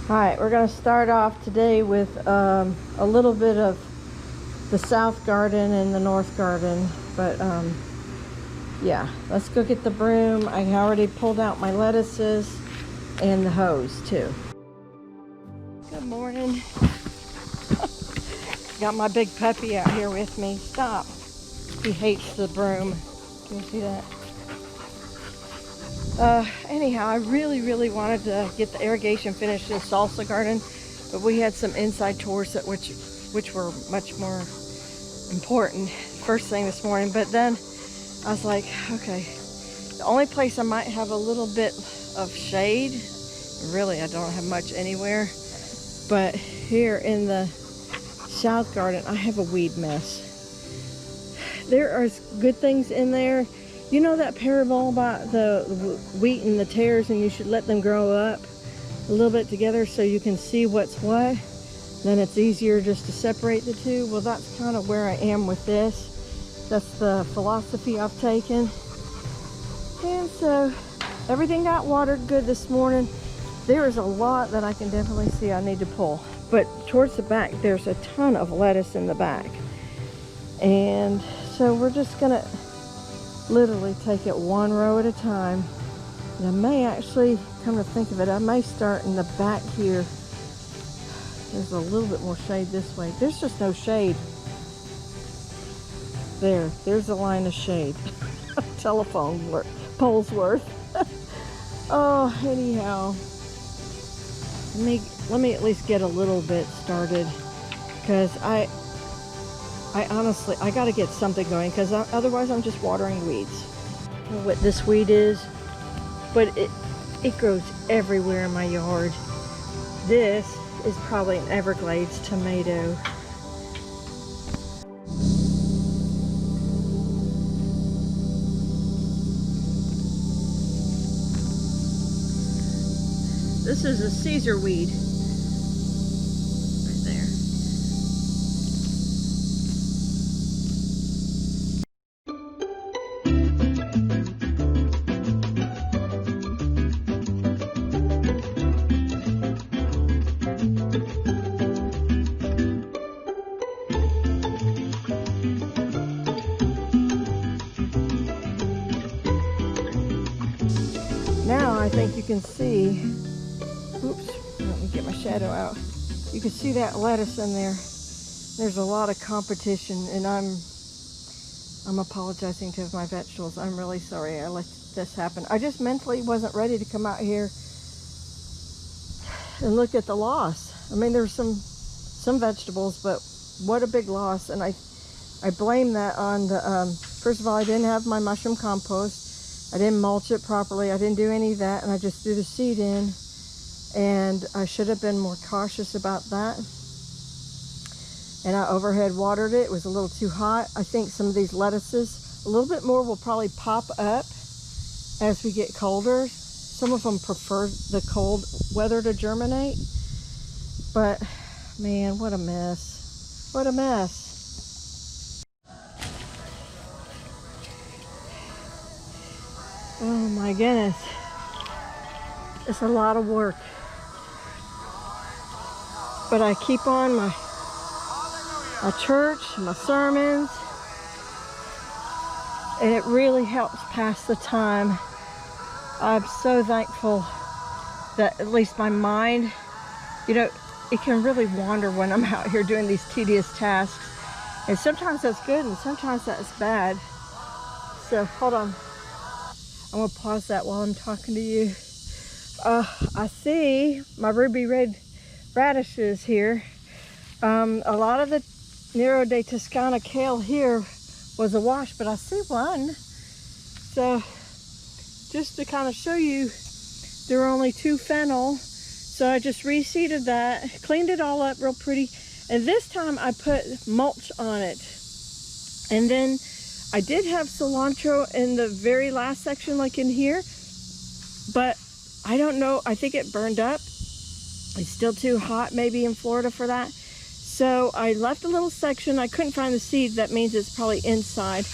Alright, we're going to start off today with a little bit of the south garden and the north garden. But yeah, let's go get the broom. I already pulled out my lettuces and the hose too. Good morning. Got my big puppy out here with me. Stop. He hates the broom. Can you see that? Anyhow, I really wanted to get the irrigation finished in salsa garden, but we had some inside chores that which were much more important first thing this morning. But then I was like, okay, the only place I might have a little bit of shade, really I don't have much anywhere, but here in the south garden I have a weed mess. There are good things in there. You know that parable about the wheat and the tares, and you should let them grow up a little bit together so you can see what's what? Then it's easier just to separate the two. Well, that's kind of where I am with this. That's the philosophy I've taken. And so everything got watered good this morning. There is a lot that I can definitely see I need to pull. But towards the back, there's a ton of lettuce in the back. And so we're just gonna literally take it one row at a time. And I may actually, come to think of it, I may start in the back here. There's a little bit more shade this way. There's just no shade. There's a line of shade. Telephone pole's worth. Oh, anyhow. Let me at least get a little bit started, because I honestly, I gotta get something going, because otherwise I'm just watering weeds. I don't know what this weed is, but it grows everywhere in my yard. This is probably an Everglades tomato. This is a Caesar weed. Right there. Now I think you can see, oops, let me get my shadow out. You can see that lettuce in there. There's a lot of competition, and I'm apologizing to my vegetables. I'm really sorry I let this happen. I just mentally wasn't ready to come out here and look at the loss. I mean, there's some vegetables, but what a big loss. And I blame that on the, first of all, I didn't have my mushroom compost. I didn't mulch it properly. I didn't do any of that, and I just threw the seed in, and I should have been more cautious about that. And I overhead watered it. It was a little too hot. I think some of these lettuces, a little bit more, will probably pop up as we get colder. Some of them prefer the cold weather to germinate, but man, what a mess. What a mess. Oh my goodness, it's a lot of work, but I keep on my church, my sermons, and it really helps pass the time. I'm so thankful that at least my mind, you know, it can really wander when I'm out here doing these tedious tasks, and sometimes that's good and sometimes that's bad. So hold on. I'm gonna pause that while I'm talking to you. I see my ruby red radishes here. A lot of the Nero de Toscana kale here was a wash, but I see one. So just to kind of show you, there are only 2 fennel. So I just reseeded that, cleaned it all up real pretty, and this time I put mulch on it. And then I did have cilantro in the very last section, like in here, but I don't know, I think it burned up. It's still too hot maybe in Florida for that. So I left a little section. I couldn't find the seed. That means it's probably inside.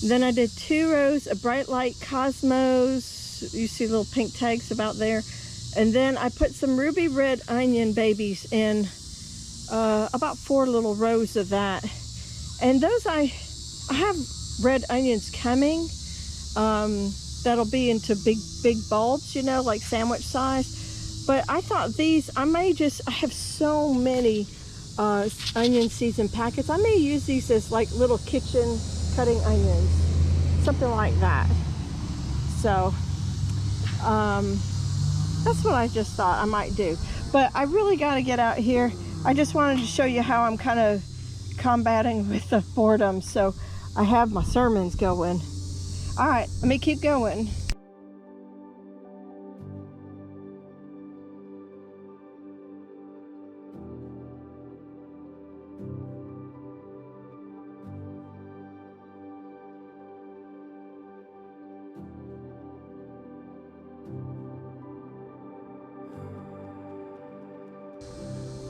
Then I did 2 rows of bright light cosmos. You see little pink tags about there. And then I put some ruby red onion babies in, about 4 little rows of that. And those I have red onions coming. That'll be into big bulbs, you know, like sandwich size. But I thought these, I have so many onion seeds in packets. I may use these as like little kitchen cutting onions, something like that. So that's what I just thought I might do. But I really got to get out here. I just wanted to show you how I'm kind of combating with the boredom. So I have my sermons going. All right, let me keep going.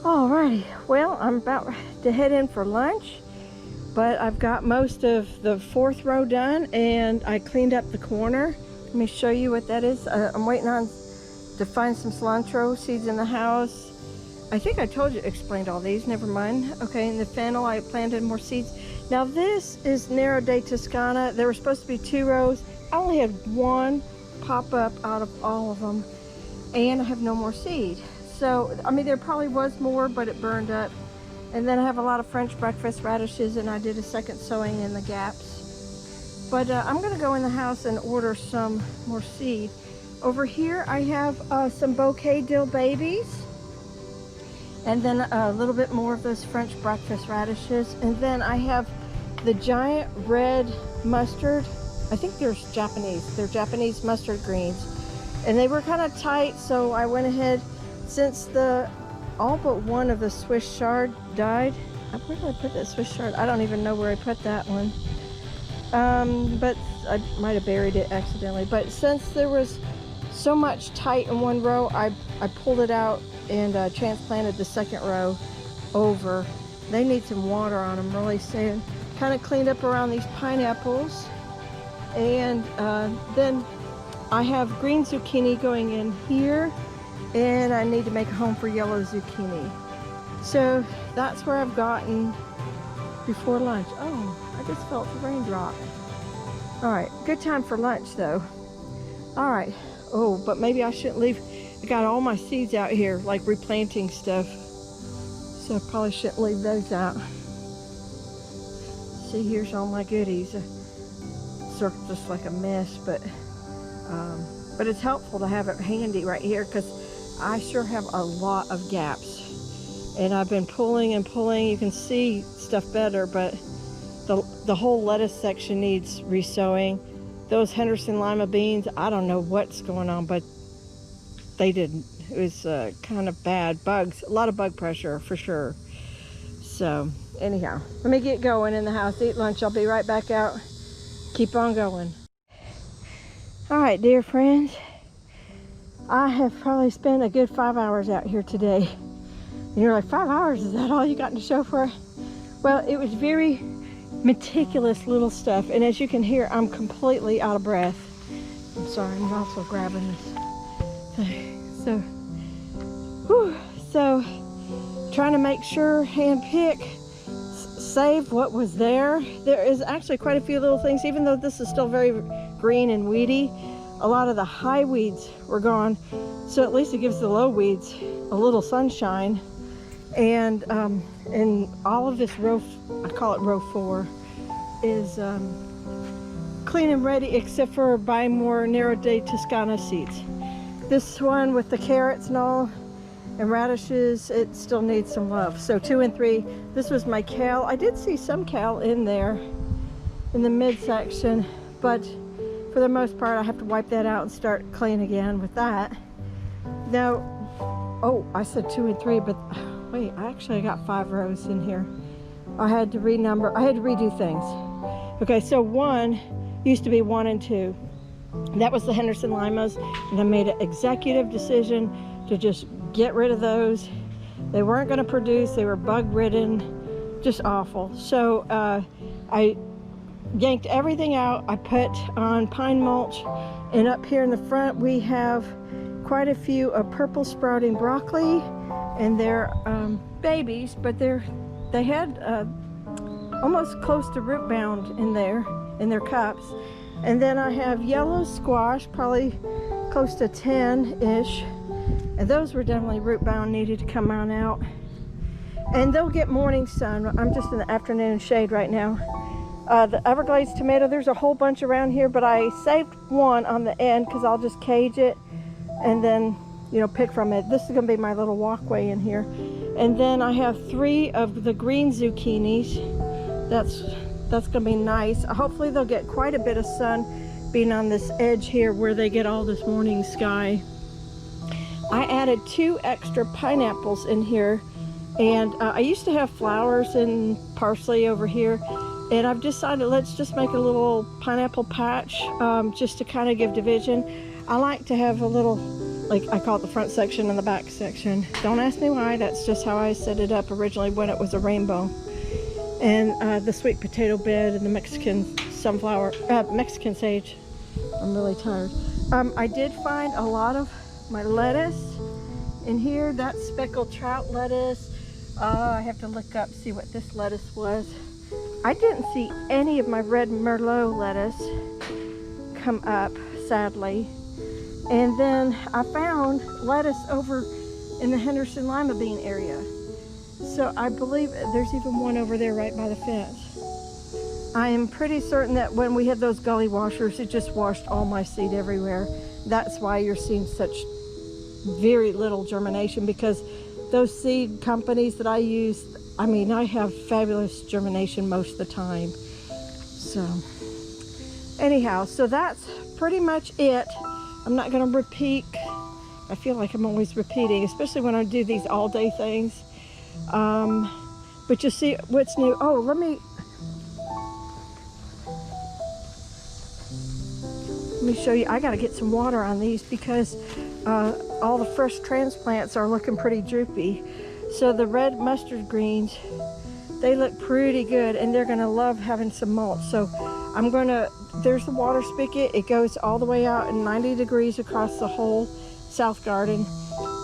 Alrighty, well, I'm about to head in for lunch, but I've got most of the 4th row done, and I cleaned up the corner. Let me show you what that is. I'm waiting on to find some cilantro seeds in the house. I think I told you, explained all these, never mind. Okay, and the fennel, I planted more seeds. Now this is Nero de Toscana. There were supposed to be 2 rows. I only had 1 pop up out of all of them, and I have no more seed. So, I mean, there probably was more, but it burned up. And then I have a lot of French breakfast radishes, and I did a second sowing in the gaps. But I'm gonna go in the house and order some more seed. Over here, I have some bouquet dill babies. And then a little bit more of those French breakfast radishes. And then I have the giant red mustard. I think they're Japanese mustard greens. And they were kind of tight, so I went ahead. Since all but one of the Swiss chard died, where did I put that Swiss chard? I don't even know where I put that one. But I might have buried it accidentally. But since there was so much tight in one row, I pulled it out and transplanted the 2nd row over. They need some water on them really soon. Kind of cleaned up around these pineapples. And then I have green zucchini going in here. And I need to make a home for yellow zucchini. So that's where I've gotten before lunch. Oh, I just felt the raindrop. All right, good time for lunch though. All right, oh, but maybe I shouldn't leave. I got all my seeds out here, like replanting stuff. So I probably shouldn't leave those out. See, here's all my goodies. Circled just like a mess, but it's helpful to have it handy right here because I sure have a lot of gaps, and I've been pulling and pulling. You can see stuff better, but the whole lettuce section needs resowing. Those Henderson lima beans, I don't know what's going on, but they didn't. It was kind of bad. Bugs, a lot of bug pressure for sure. So anyhow, let me get going in the house, eat lunch. I'll be right back out. Keep on going. All right, dear friends. I have probably spent a good 5 hours out here today. And you're like, 5 hours, is that all you got to show for it? Well, it was very meticulous little stuff. And as you can hear, I'm completely out of breath. I'm sorry, I'm also grabbing this. So trying to make sure, hand pick, save what was there. There is actually quite a few little things, even though this is still very green and weedy. A lot of the high weeds were gone, so at least it gives the low weeds a little sunshine. And all of this row, I call it row 4, is clean and ready, except for buying more Nero de Toscana seeds. This one with the carrots and all, and radishes, it still needs some love. So 2 and 3, this was my kale. I did see some kale in there in the midsection, but for the most part, I have to wipe that out and start clean again with that. Now, oh, I said 2 and 3, but wait, I got 5 rows in here. I had to renumber, I had to redo things. Okay, so 1 used to be 1 and 2. That was the Henderson limas, and I made an executive decision to just get rid of those. They weren't going to produce, they were bug ridden, just awful. So I yanked everything out. I put on pine mulch, and up here in the front we have quite a few of purple sprouting broccoli, and they're babies, but they had almost close to root bound in their cups. And then I have yellow squash, probably close to 10-ish, and those were definitely root bound, needed to come on out. And they'll get morning sun. I'm just in the afternoon shade right now. The Everglades tomato, there's a whole bunch around here, but I saved one on the end because I'll just cage it and then, you know, pick from it. This is gonna be my little walkway in here. And then I have 3 of the green zucchinis. That's gonna be nice. Hopefully they'll get quite a bit of sun being on this edge here where they get all this morning sky. I added 2 extra pineapples in here, and I used to have flowers and parsley over here, and I've decided let's just make a little pineapple patch just to kind of give division. I like to have a little, like I call it the front section and the back section. Don't ask me why, that's just how I set it up originally when it was a rainbow. And the sweet potato bed and the Mexican sunflower, Mexican sage. I'm really tired. I did find a lot of my lettuce in here. That's speckled trout lettuce. I have to look up, see what this lettuce was. I didn't see any of my red Merlot lettuce come up, sadly. And then I found lettuce over in the Henderson lima bean area. So I believe there's even one over there right by the fence. I am pretty certain that when we had those gully washers, it just washed all my seed everywhere. That's why you're seeing such very little germination, because those seed companies that I use, I mean, I have fabulous germination most of the time. So anyhow, so that's pretty much it. I'm not going to repeat. I feel like I'm always repeating, especially when I do these all day things. But you see what's new. Oh, let me show you. I got to get some water on these because all the fresh transplants are looking pretty droopy. So the red mustard greens, they look pretty good, and they're going to love having some mulch. So I'm going to, there's the water spigot. It goes all the way out in 90 degrees across the whole south garden.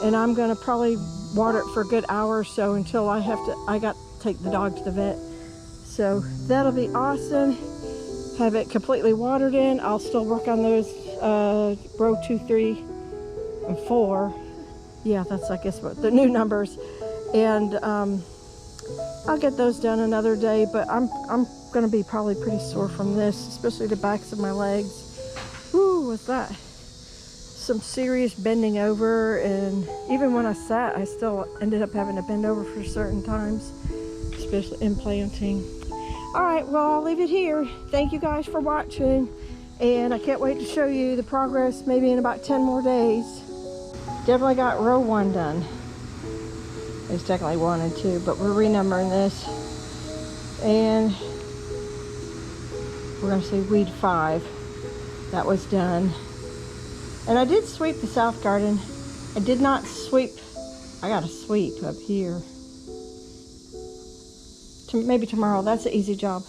And I'm going to probably water it for a good hour or so until I got to take the dog to the vet. So that'll be awesome. Have it completely watered in. I'll still work on those row 2, 3, and 4. Yeah, that's, I guess, what the new numbers. And I'll get those done another day, but I'm gonna be probably pretty sore from this, especially the backs of my legs. Woo, what's that? Some serious bending over, and even when I sat, I still ended up having to bend over for certain times, especially in planting. All right, well, I'll leave it here. Thank you guys for watching, and I can't wait to show you the progress maybe in about 10 more days. Definitely got row 1 done. There's definitely 1 and 2, but we're renumbering this. And we're gonna say weed 5. That was done. And I did sweep the south garden. I did not sweep, I gotta sweep up here. Maybe tomorrow, that's an easy job.